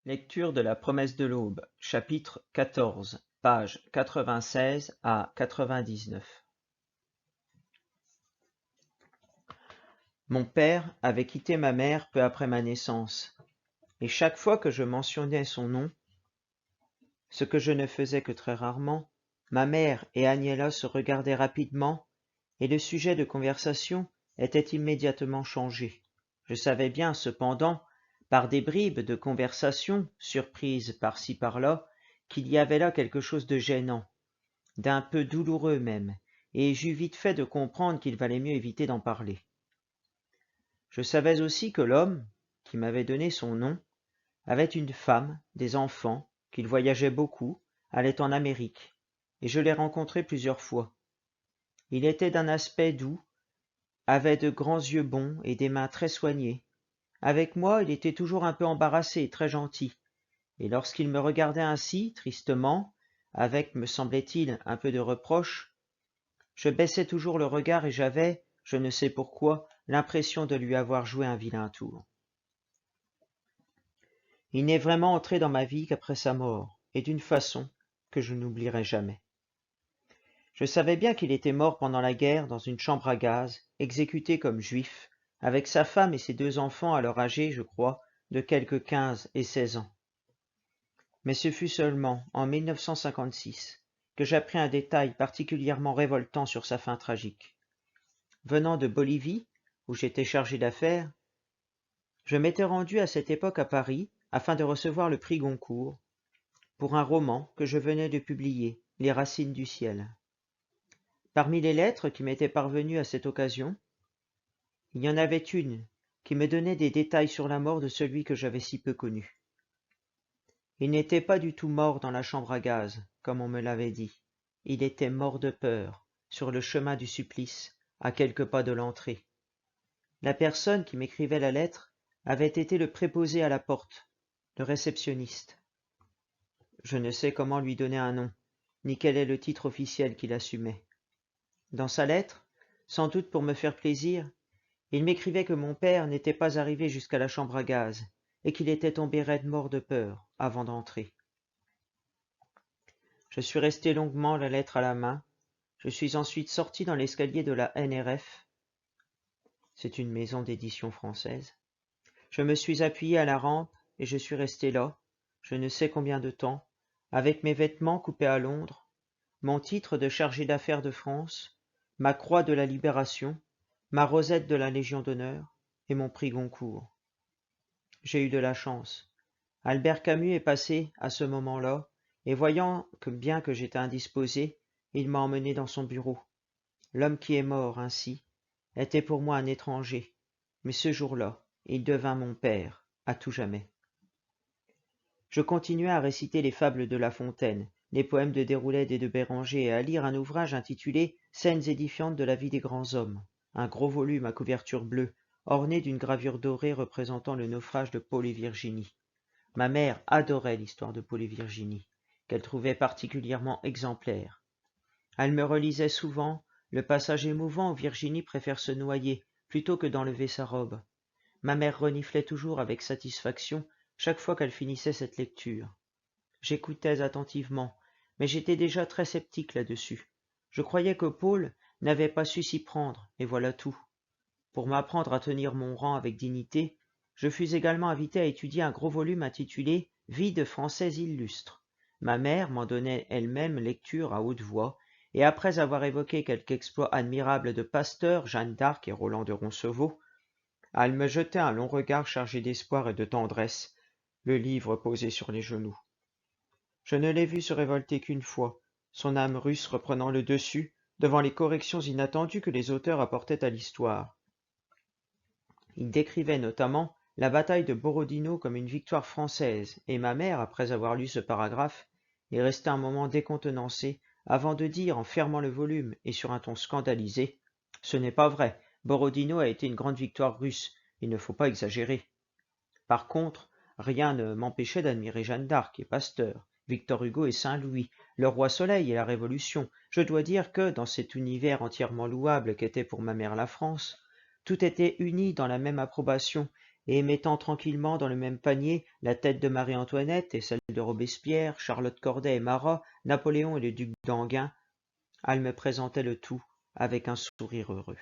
Lecture de la promesse de l'aube, chapitre 14, pages 96 à 99. Mon père avait quitté ma mère peu après ma naissance, et chaque fois que je mentionnais son nom, ce que je ne faisais que très rarement, ma mère et Agnella se regardaient rapidement, et le sujet de conversation était immédiatement changé. Je savais bien, cependant, par des bribes de conversation, surprises par-ci par-là, qu'il y avait là quelque chose de gênant, d'un peu douloureux même, et j'eus vite fait de comprendre qu'il valait mieux éviter d'en parler. Je savais aussi que l'homme, qui m'avait donné son nom, avait une femme, des enfants, qu'il voyageait beaucoup, allait en Amérique, et je l'ai rencontré plusieurs fois. Il était d'un aspect doux, avait de grands yeux bons et des mains très soignées. Avec moi, il était toujours un peu embarrassé et très gentil, et lorsqu'il me regardait ainsi, tristement, avec, me semblait-il, un peu de reproche, je baissais toujours le regard et j'avais, je ne sais pourquoi, l'impression de lui avoir joué un vilain tour. Il n'est vraiment entré dans ma vie qu'après sa mort, et d'une façon que je n'oublierai jamais. Je savais bien qu'il était mort pendant la guerre dans une chambre à gaz, exécuté comme juif, avec sa femme et ses deux enfants alors âgés, je crois, de quelque 15 et 16 ans. Mais ce fut seulement en 1956 que j'appris un détail particulièrement révoltant sur sa fin tragique. Venant de Bolivie, où j'étais chargé d'affaires, je m'étais rendu à cette époque à Paris afin de recevoir le prix Goncourt pour un roman que je venais de publier, Les Racines du ciel. Parmi les lettres qui m'étaient parvenues à cette occasion, il y en avait une qui me donnait des détails sur la mort de celui que j'avais si peu connu. Il n'était pas du tout mort dans la chambre à gaz, comme on me l'avait dit. Il était mort de peur, sur le chemin du supplice, à quelques pas de l'entrée. La personne qui m'écrivait la lettre avait été le préposé à la porte, le réceptionniste. Je ne sais comment lui donner un nom, ni quel est le titre officiel qu'il assumait. Dans sa lettre, sans doute pour me faire plaisir, il m'écrivait que mon père n'était pas arrivé jusqu'à la chambre à gaz, et qu'il était tombé raide mort de peur avant d'entrer. Je suis resté longuement la lettre à la main. Je suis ensuite sorti dans l'escalier de la NRF. C'est une maison d'édition française. Je me suis appuyé à la rampe et je suis resté là, je ne sais combien de temps, avec mes vêtements coupés à Londres, mon titre de chargé d'affaires de France, ma croix de la Libération, ma rosette de la Légion d'honneur et mon prix Goncourt. J'ai eu de la chance. Albert Camus est passé à ce moment-là, et voyant que bien que j'étais indisposé, il m'a emmené dans son bureau. L'homme qui est mort ainsi était pour moi un étranger, mais ce jour-là, il devint mon père, à tout jamais. Je continuai à réciter les fables de La Fontaine, les poèmes de Déroulède et de Béranger, et à lire un ouvrage intitulé Scènes édifiantes de la vie des grands hommes, un gros volume à couverture bleue, orné d'une gravure dorée représentant le naufrage de Paul et Virginie. Ma mère adorait l'histoire de Paul et Virginie, qu'elle trouvait particulièrement exemplaire. Elle me relisait souvent le passage émouvant où Virginie préfère se noyer plutôt que d'enlever sa robe. Ma mère reniflait toujours avec satisfaction chaque fois qu'elle finissait cette lecture. J'écoutais attentivement, mais j'étais déjà très sceptique là-dessus. Je croyais que Paul n'avait pas su s'y prendre, et voilà tout. Pour m'apprendre à tenir mon rang avec dignité, je fus également invité à étudier un gros volume intitulé « Vie de Français illustres ». Ma mère m'en donnait elle-même lecture à haute voix, et après avoir évoqué quelques exploits admirables de Pasteur, Jeanne d'Arc et Roland de Roncevaux, elle me jetait un long regard chargé d'espoir et de tendresse, le livre posé sur les genoux. Je ne l'ai vu se révolter qu'une fois, son âme russe reprenant le dessus devant les corrections inattendues que les auteurs apportaient à l'histoire. Il décrivait notamment la bataille de Borodino comme une victoire française, et ma mère, après avoir lu ce paragraphe, est restée un moment décontenancée avant de dire en fermant le volume et sur un ton scandalisé « Ce n'est pas vrai, Borodino a été une grande victoire russe, il ne faut pas exagérer. » Par contre, rien ne m'empêchait d'admirer Jeanne d'Arc et Pasteur, Victor Hugo et Saint-Louis, le roi Soleil et la Révolution. Je dois dire que, dans cet univers entièrement louable qu'était pour ma mère la France, tout était uni dans la même approbation, et mettant tranquillement dans le même panier la tête de Marie-Antoinette et celle de Robespierre, Charlotte Corday et Marat, Napoléon et le duc d'Enghien, elle me présentait le tout avec un sourire heureux.